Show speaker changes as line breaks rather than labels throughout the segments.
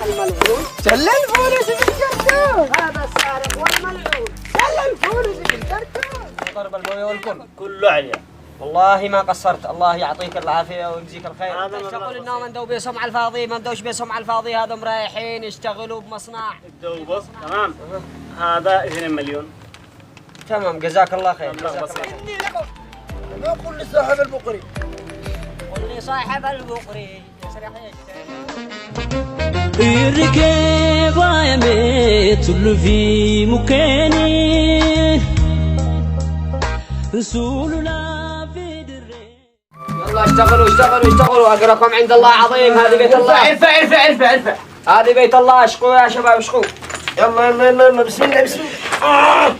الملعون شل الفولس بالكرتون، هذا السارق والملعون شل الفولس بالكرتون.
ضرب البويه والكل
كله عليا.
والله ما قصرت، الله يعطيك العافيه ويجزيك الخير. تقول انهم مندوب بيسهم على الفاضي، ما ندوش بيسهم على الفاضي، هذا رايحين يشتغلوا بمصنع.
الدوبه تمام. هذا 2 مليون.
تمام جزاك الله خير.
إني لكم ما أقول لصاحب البقري،
قل لي صاحب البقري يسرح
الركب عيمت اللي في مكاني رسولنا في دري.
يلا اشتغلوا اشتغلوا اشتغلوا، اجركم عند الله عظيم. هذه بيت الله.
ارفع
هذه بيت الله. اشقوا يا شباب اشقوا.
يلا يلا يلا يلا بسم الله بسم الله.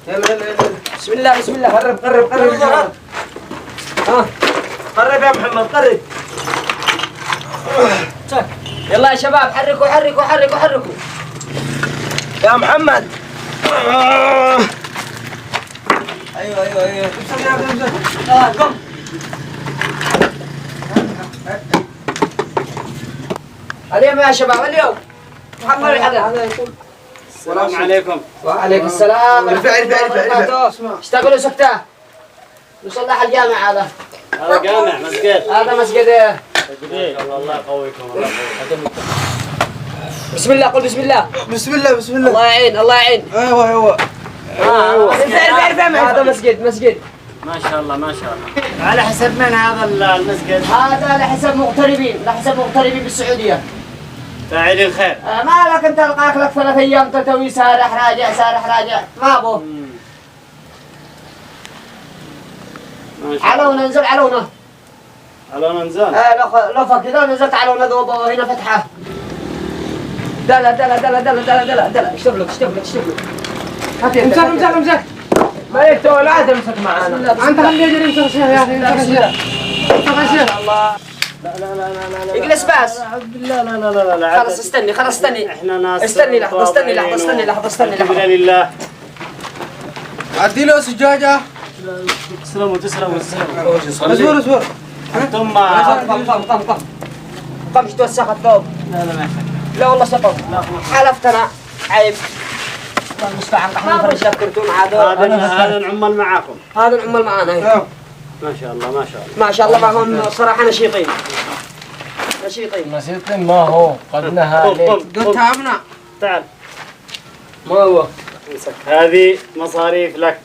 يلا يلا يلا بسم الله بسم الله. قرب قرب قرب يا شباب. ها
قرب يا محمد قرب.
يلا يا شباب حركوا حركوا حركوا حركوا
يا محمد.
ايوه ايوه ايوه.
قم.
اليوم يا شباب اليوم محمد الحذر.
السلام عليكم.
وعليكم السلام.
ارفع.
اشتغلوا سكتة نصلح الجامع. هذا
هذا جامع مسجد.
هذا مسجد.
الله يقويكم الله يقويكم.
بسم الله قل بسم الله.
بسم الله بسم الله.
الله يعين الله يعين.
ايوه
ارفع هذا مسجد.
ما شاء الله ما شاء الله. على حسب من هذا المسجد؟
هذا لحسب مغتربين بالسعودية.
فاعل الخير.
ما لك انت القاك لك 3 ايام تلتوي سارح راجع ما ابو. علونا انزل علونا.
علونا ننزل.
لو كذا نزلت علونا ذوبه هنا فتحه. دلا اشتغلوا
امسك. ما يكتب لا تمسك معانا. انت خليه يجري امسك يا اخي.
الله. لا اجلس بس.
لا
خلاص استني.
احنا ناس
استني لحظة.
لله.
عدي له سجاجة.
تسلموا
اصبر.
انتم
قم توسخ الثوب. لا والله سقط. حلفت انا عيب. المستعان احنا فرشات كرتون
هذا العمال معاكم.
هذا العمال معانا.
ما شاء الله
ما شاء الله معهم صراحة نشيطين.
نسيتني ما هو قد نهى قد تعبنا.
تعال.
ما هو؟
امسك هذه مصاريف لك.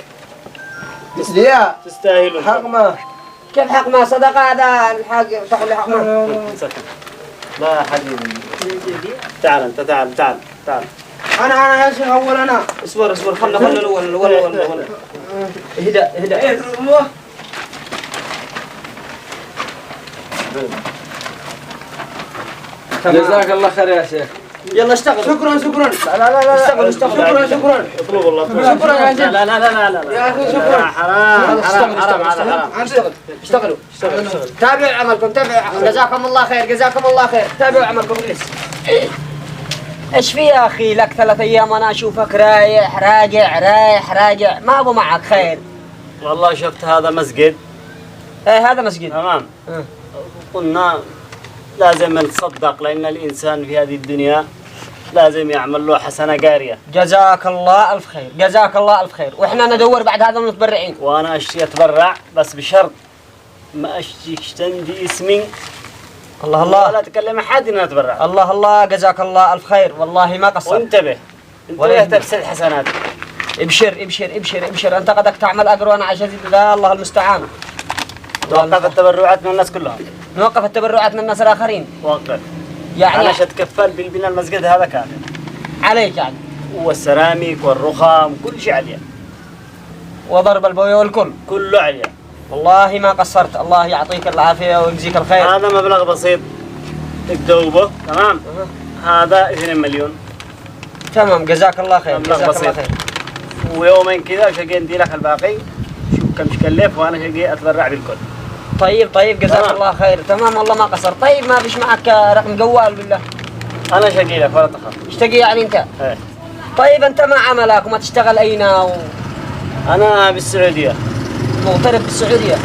ليه؟
تستاهلوا.
حقمة.
كيف حقمة صدقة هذا الحق تقول لي حقمة.
امسك. لا حبيبي. تعال انت تعال.
انا يا شيخ اول انا.
اصبر خلنا الاول. اهدأ.
جزاك الله خير يا شيخ.
يلا اشتغل.
شكرا.
اشتغل.
شكرا. اطلبوا الله.
شكرا يا شيخ.
لا.
يا اخي شكرا.
حرام.
اشتغلوا. تابعوا عملكم. جزاكم الله خير. تابعوا عملكم جلس. ايش في يا اخي لك 3 ايام وانا اشوفك رايح راجع ما ابو معك خير.
والله شفت هذا مسجد.
ايه هذا مسجد.
تمام. قلنا لازم نتصدق لأن الإنسان في هذه الدنيا لازم يعمل له حسنة جارية.
جزاك الله ألف خير. وإحنا ندور بعد هذا متبرعين.
وأنا أشتي أتبرع بس بشرط ما أشتيش تندي اسمي.
الله
ولا تكلم أحد إن أتبرع.
الله جزاك الله ألف خير والله ما قصرت.
وانتبه تفسد حسنات.
ابشر أنت قدك تعمل أجر وأنا عشان الله المستعان.
توقف التبرعات من الناس كلهم.
نوقف التبرعات من الناس الآخرين.
وقف.
يعني
أنا أتكفل بالبناء المسجد هذا كامل.
عليك يعني.
والسيراميك والرخام كل شيء عليه.
وضرب البويه والكل.
كله عليه.
والله ما قصرت، الله يعطيك العافية ويجزيك الخير.
هذا مبلغ بسيط. الدوبة تمام. هذا 2 مليون.
تمام جزاك الله خير.
ويومين كذا شقي ندي لك الباقي. شوف كم تكلف وانا شقي اتبرع بالكل.
طيب جزاك الله خير. تمام والله ما قصر. طيب ما فيش معك رقم جوال بالله؟
انا شقي لك ولا تخاف.
اشتقي يعني انت؟
ايه.
طيب انت ما عملك وما تشتغل اين
انا بالسعوديه.
مغترب بالسعوديه.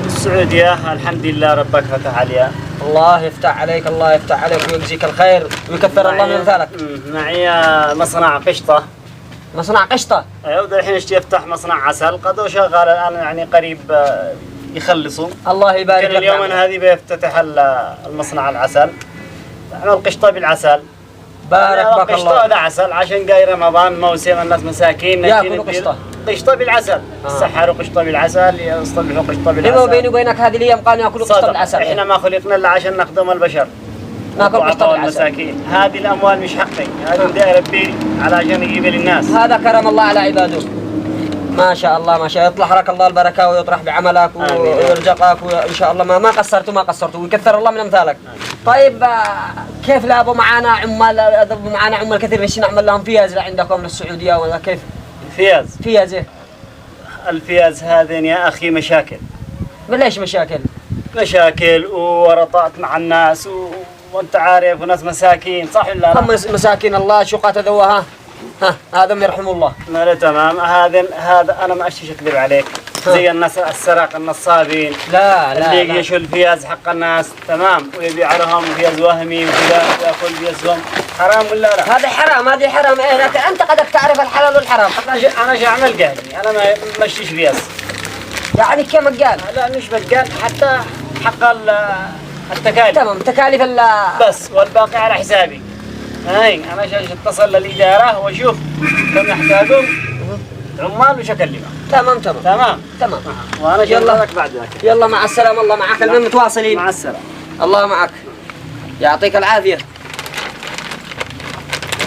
السعودية الحمد لله ربك فتح عليها.
الله يفتح عليك، الله يفتح عليك ويجزيك الخير ويكثر الله من امثالك.
معي مصنع قشطة.
مصنع قشطة.
ايوه الحين اشتي يفتح مصنع عسل، قد شغال الان يعني قريب يخلصوا.
الله يبارك لك.
اليوم هذه بيفتتح المصنع العسل. نعمل قشطة بالعسل.
بارك بك الله.
قشطة هذا عسل عشان جاي رمضان موسم الناس مساكين
ياكلوا قشطة.
قشطة بالعسل. سحروا قشطة بالعسل، يصطلحوا قشطة بالعسل.
لما بيني وبينك هذه الايام قالوا ياكلوا قشطة بالعسل.
احنا ما خلقنا الا عشان نخدم البشر.
ناكل قشطة بالعسل.
المساكين، هذه الاموال مش حقي، هذه بدي ربي علشان يجيب للناس.
هذا كرم الله على عباده. ما شاء الله ما شاء الله، يطلع لك الله البركة ويطرح بعملك ويرزقك وإن شاء الله ما قصرتوا ويكثر الله من أمثالك. طيب كيف لابو معانا عمال كثير مش نعمل لهم فياز عندكم للسعودية ولا كيف؟ فياز إيه؟
الفياز هذين يا أخي مشاكل.
ليش مشاكل؟
مشاكل وورطات مع الناس وأنت عارف وناس مساكين صح ولا لا؟
هم مساكين الله شقات ذوها. هذا من يرحم الله.
لا تمام. هذا انا ما اشتي اكذب عليك. زي الناس السرق النصابين.
لا
اللي يشوا الفياز حق الناس تمام ويبيع لهم فياز وهمي وكذا وياكل فيزهم. حرام ولا لا؟
هذا حرام إيه، لكن انت قدك تعرف الحلال والحرام.
انا شو اعمل قهني، انا ما اشتيش فياز.
يعني كم قال؟
لا مش بتقال حتى حق التكاليف.
تمام تكاليف
بس والباقي على حسابي. هاي انا اتصل للاداره واشوف كم يحتاجون عمال وش اكلمه. تمام. وانا يلا بعد ذاك.
يلا مع السلامه، الله معك، المهم متواصلين.
مع السلامه.
الله معك، يعطيك العافيه.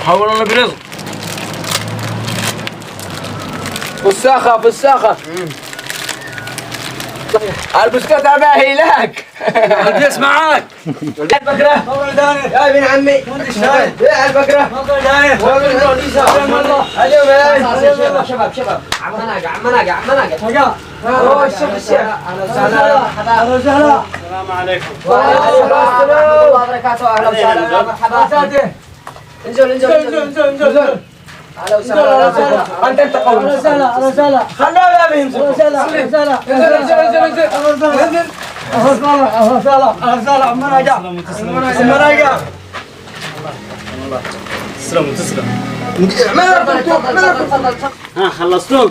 حول الله برزق. فساخه البسكوت باهي لك. البس معاك. البكره يا ابن عمي. يا البكره شباب عم مناقع. الشيخ
السلام عليكم.
وعليكم السلام ورحمه الله وبركاته. اهلا وسهلا مرحبا. انزل اهلا وسهلا. انت قوي. اهلا وسهلا. خلوه يا ابي ينزل. انزل.
تسلم. ها خلصتوا؟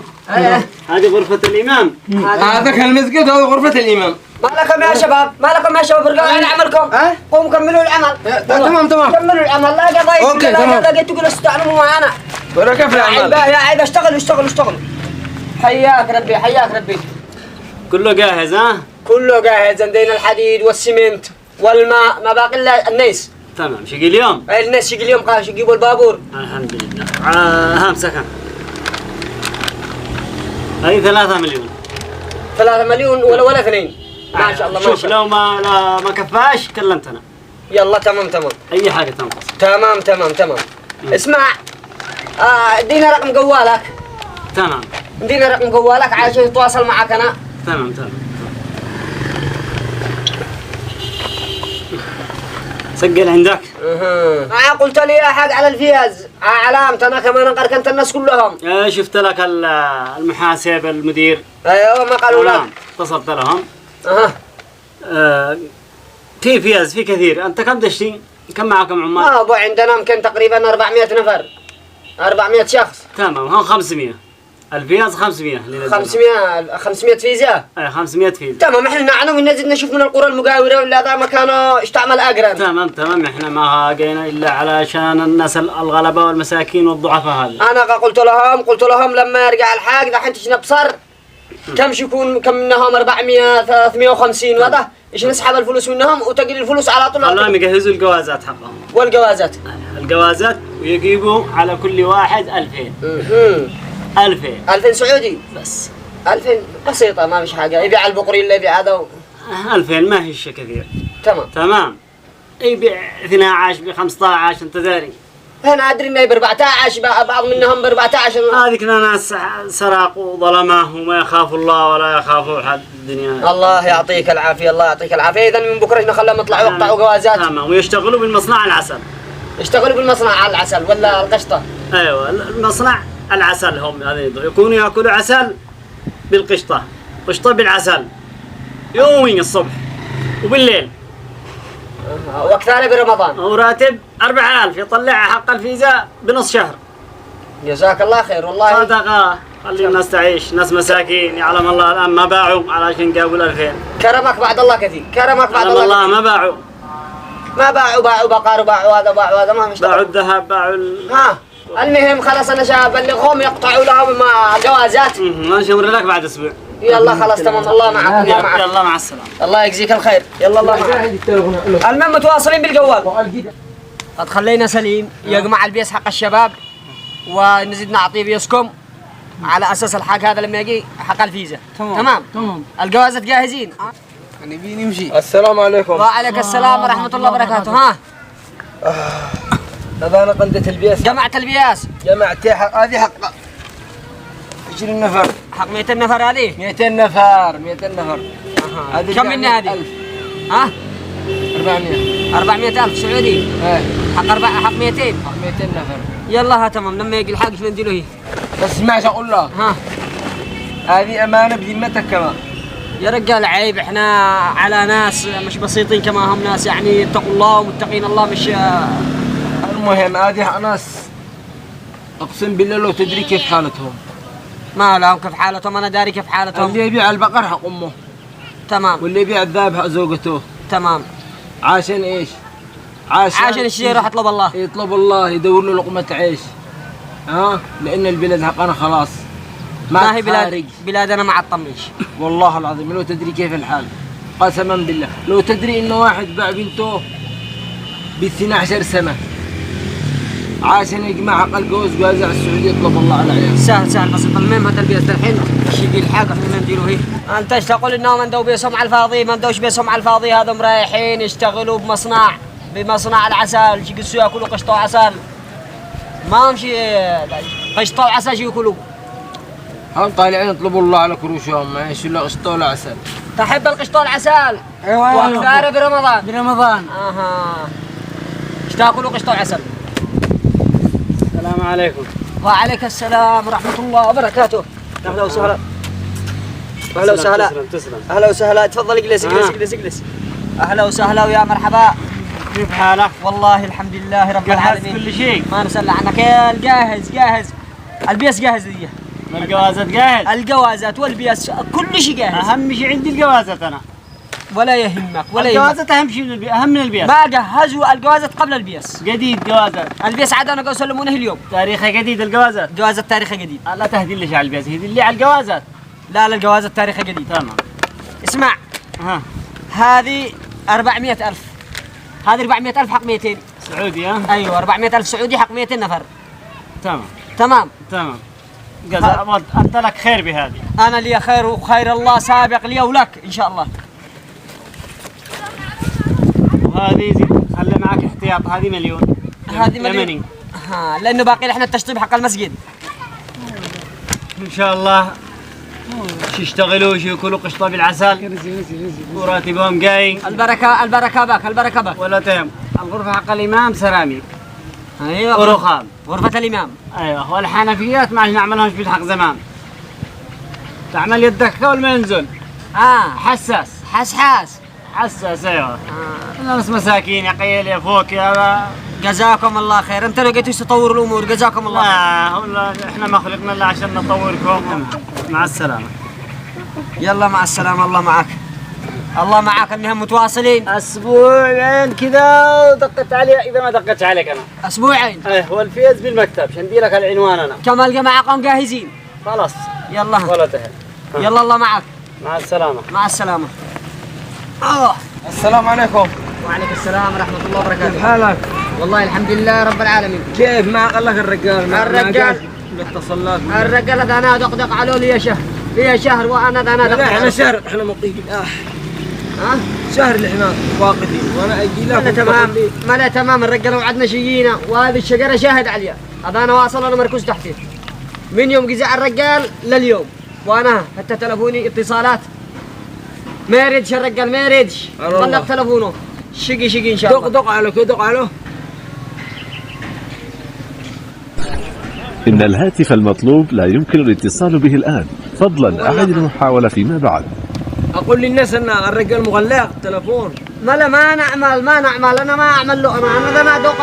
هذه غرفة الإمام.
هذا كان المسجد وهذه غرفة الإمام.
ما لكم يا شباب ارجعوا على عملكم. قوموا كملوا العمل.
تمام
كملوا العمل. لا قضايا
اوكي تمام.
لقيت تقولوا استعلموا معنا.
ولا كيف العمل؟
يا عيب اشتغلوا. حياك ربي.
كله جاهز ها؟
كله جاهز. عندنا الحديد والسمنت والماء، ما باقي الا النيس.
تمام. شقي اليوم؟
الناس شقي اليوم، قال يجيبوا البابور.
الحمد لله. هام سكن. هذه 3 مليون.
3 مليون ولا 2. ما شاء الله.
شوف لو ما كفاش كلمتنا.
يلا تمام.
أي حاجة تنقص.
تمام. اسمع، ادينا رقم جوالك.
تمام.
ادينا رقم جوالك عشان يتواصل معك انا.
تمام. سجل عندك.
قلت لي يا حاج على الفياز علامت انا كمان انقركنت الناس كلهم.
شفت لك المحاسب المدير.
ايوه ما قالوا لك.
اتصلت لهم. في فياز في كثير. انت كم تشتي؟ كم معكم عمال؟
ابو عندنا يمكن تقريبا 400 نفر، 400 شخص.
تمام. هون 500 الفياز. 500
فيزا.
500 فيزا.
تمام. احنا نعلم ونزل نشوف من القرى المجاوره ولا هذا مكانه اشتعمل اقرب.
تمام. احنا ما جينا الا علشان الناس الغلبه والمساكين والضعفاء هذه.
انا قلت لهم لما يرجع الحاج دحين تجي نبصر كم منهم 400 350 وهذا ايش نسحب الفلوس منهم وتجي الفلوس على طول.
والله يجهزوا الجوازات حقهم.
والجوازات
ويجيبوا على كل واحد 2000. 2000
سعودي
بس.
2000 بسيطة ما فيش حاجة. يبيع البقري اللي يبيع هذا
2000 ما هي شيء كثير.
تمام.
يبيع 12 ب 15 انت داري.
انا ادري انه ب 14 بعض منهم ب 14.
هذيك ناس سرق وظلمه وما يخافوا الله ولا يخافوا حد الدنيا.
الله يعطيك العافية. اذا من بكره نخليهم يطلعوا يقطعوا جوازات.
تمام. ويشتغلوا بالمصنع العسل.
يشتغلوا بالمصنع على العسل ولا القشطة؟
ايوه المصنع العسل. هم هذين يكونوا ياكلوا عسل بالقشطة، قشطة بالعسل. يومين الصبح وبالليل.
وكثار برمضان.
وراتب 4000 يطلعها حق الفيزا بنص شهر.
جزاك الله خير والله.
صدقة خلي الناس تعيش، ناس مساكين يعلم الله الآن ما باعوا علشان قابل 2000.
كرمك بعد الله كثير، كرمك بعد الله.
الله ما باعوا.
ما باعوا بقار وباعوا هذا باعوا هذا ما مشتغل.
باعوا الذهب باعوا
ها المهم خلاص انا ابلغهم يقطعوا لهم جوازات.
ما نشمر لك بعد اسبوع.
يلا خلاص تمام الله معك.
يلا مع السلامة.
الله يجزيك الخير. يلا الله معك. المهم متواصلين بالجوال. قد خلينا سليم يجمع البيس حق الشباب ونزيد نعطيه بيسكم على اساس الحق هذا لما يجي حق الفيزا. تمام. الجوازات جاهزين.
نبي نمشي. السلام عليكم.
وعليك السلام ورحمة الله وبركاته. ها
هذا انا قندة البياس.
جمعت البياس.
جمعت هذه حق 20 نفر.
حق 200 نفر هذه.
200 نفر 200 نفر.
كم من هذه؟ ها 400,000 سعودي. حق 200.
حق 200 نفر.
يلا ها تمام لما يجي الحق شو نديله هي.
بس اسمعش اقول لك.
ها
هذه امانة بذمتك كمان.
يا رجال عيب احنا على ناس مش بسيطين كما هم ناس يعني يتقوا الله ومتقين الله مش.
المهم هذه ناس اقسم بالله لو تدري كيف حالتهم.
ما لهم كيف حالتهم انا داري كيف حالتهم.
اللي يبيع البقر حق امه.
تمام.
واللي يبيع الذهب حق زوجته.
تمام.
عشان ايش؟
عشان الشيء يروح يطلب الله.
يطلب الله يدور له لقمة عيش. لأن البلاد حقنا خلاص
ما هي بلادنا ما عطمنش.
والله العظيم لو تدري كيف الحال قسما بالله لو تدري إنه واحد باع بنته ب12 سنة عشان يجمع حق الجواز جوازة على السعودية يطلب الله على عياله.
سهل بسيط. المهم هذا البيت الحين شيء الحاجة احنا نديره هي. انت ايش تقول انهم ندوا بيسهم على الفاضي؟ ما ندوش بيسهم على الفاضي. هذول رايحين يشتغلوا بمصنع العسل يجلسوا ياكلوا قشطة وعسل. ما هم شيء قشطة وعسل شيء ياكلوا.
هم طالعين يطلبوا الله على كروشهم ما يشيلوا لا قشطة ولا عسل.
تحب القشطة والعسل؟
ايوه.
واكثر برمضان.
برمضان.
ايش تاكلوا قشطة وعسل؟
السلام عليكم.
وعليك السلام ورحمة الله وبركاته. أهلا وسهلا. أهلا وسهلا.
تسلم.
أهلا وسهلا. تفضل اجلس. أهلا وسهلا ويا مرحبا.
كيف حالك؟
والله الحمد لله رب العالمين.
كل شيء.
ما نسأل عنك. جاهز. البيس جاهز لي.
الجوازات جاهز.
الجوازات والبيس كل شيء جاهز.
أهم شيء عندي الجوازات أنا.
ولا يهمك.
الجوازات أهم شيء أهم من البيس.
ما جهزوا الجوازات قبل البيس.
جديد جوازات.
البيس عاد أنا قاعد يسلمونه اليوم.
تاريخه جديد الجوازات.
جوازات تاريخه جديد.
لا تهدي ليش على البيس هدي اللي على الجوازات.
لا الجوازات تاريخه جديد.
تمام.
اسمع. هذه 400,000. هذه 400,000 حق 200
سعودي.
ايوه 400,000 سعودي حق 200 نفر.
تمام.
جزاك
أنت لك خير بهذه.
أنا لي خير وخير الله سابق لي ولك إن شاء الله.
وهذه خلي معك احتياط هذه مليون.
هذه مليون. لأنه باقي احنا التشطيب حق المسجد.
إن شاء الله يشتغلوا ياكلوا قشطة بالعسل وراتبهم جاي.
البركة بك.
ولا تهم. الغرفة حق الإمام سيراميك.
ايوه
ورخام.
غرفة الإمام.
ايوه والحنفيات ما نعملهاش بالحق زمان. تعمل يدك والمنزل. حساس ايوه. الناس مساكين يا قيل يا فوق يا.
جزاكم الله خير. انت لو جيتوا تطوروا الامور جزاكم الله خير.
والله احنا ما خلقنا الا عشان نطوركم. مع السلامة.
يلا مع السلامة. الله معك. المهم متواصلين.
اسبوعين كذا ودقت علي اذا ما دقت عليك انا.
اسبوعين.
ايه والفيز بالمكتب شندي لك العنوان انا.
كم الجماعة قوم جاهزين.
خلاص.
يلا.
ولا تهم.
يلا الله معك.
مع السلامة.
السلام عليكم.
وعليك السلام ورحمة الله وبركاته.
كيف حالك؟
والله الحمد لله رب العالمين.
كيف ما قال لك الرجال؟
اتصل لك. الرجال انا دق على لي شهر وانا دق.
لا احنا شهر احنا مقيمين. شهر اللي احنا واقفين وانا اجي لك.
تمام الرجال وعدنا شيينا وهذه الشجرة شاهد عليها. هذا انا واصل انا مركوز تحتي. من يوم جزع الرجال لليوم وانا حتى تلفوني اتصالات ما يردش الرجال ما يردش. طلق تلفونه شقي ان شاء الله.
دق على
إن الهاتف المطلوب لا يمكن الاتصال به الآن. فضلا أعد المحاولة فيما بعد.
اقول للناس ان الرجال مغلق التلفون.
ما نعمل انا ما اعمل له انا ادوق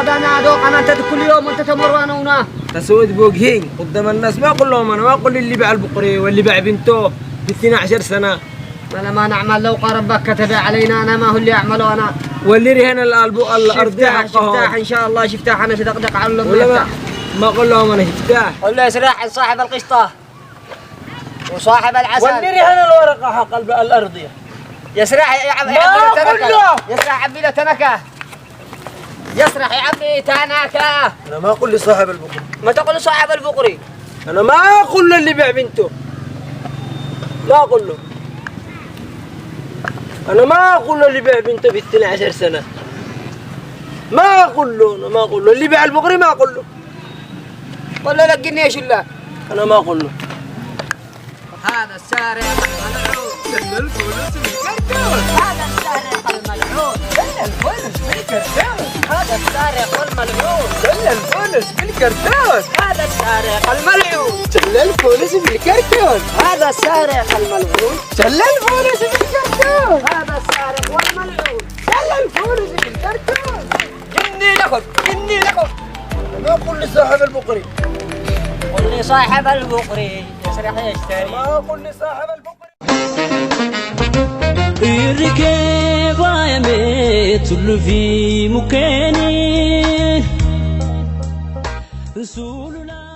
انا انت كل يوم انت تمر وانا هنا
تسود بوجهين قدام الناس، ما اقول لهم انا، ما اقول اللي باع البقري واللي باع بنته ب 12 سنه.
ما نعمل لو ربك كتب علينا انا ما هو اللي اعمله انا.
واللي رهن الارض
شفتاح ان شاء الله شفتاح انا تدقدق على
ولا ما اقول لهم انا شفتاح.
قول له يسرح صاحب القشطه وصاحب العسل.
واللي رهن الورقه حق الارضيه
يسرح يا عمي يسرح عبي له تنكه يسرح يا عمي تنكه.
انا ما اقول لصاحب البقري.
ما تقول لصاحب البقري.
انا ما اقول له اللي باع بنته، ما اقول له. انا ما اقول له اللي باع بنته ب 12 سنه، ما اقول له. انا ما اقول له اللي باع البقري، ما اقول له.
قول له لقني ايش الله.
انا ما اقول له.
هذا السارق الملعون دل الفلوس بالكرتون. هذا السارق الملعون دل الفلوس بالكرتون. هذا السارق الملعون دل الفلوس بالكرتون. هذا السارق الملعون دل الفلوس بالكرتون. هذا السارق الملعون دل الفلوس بالكرتون. هذا السارق والملعون دل الفلوس بالكرتون. جني لكم جني لكم.
ما اقول لصاحب البقري.
قل لي صاحب البقري يسرح يشتري.
ما اقول لصاحب البقري.
الركيبة يا ميت اللي في مكاني رسولنا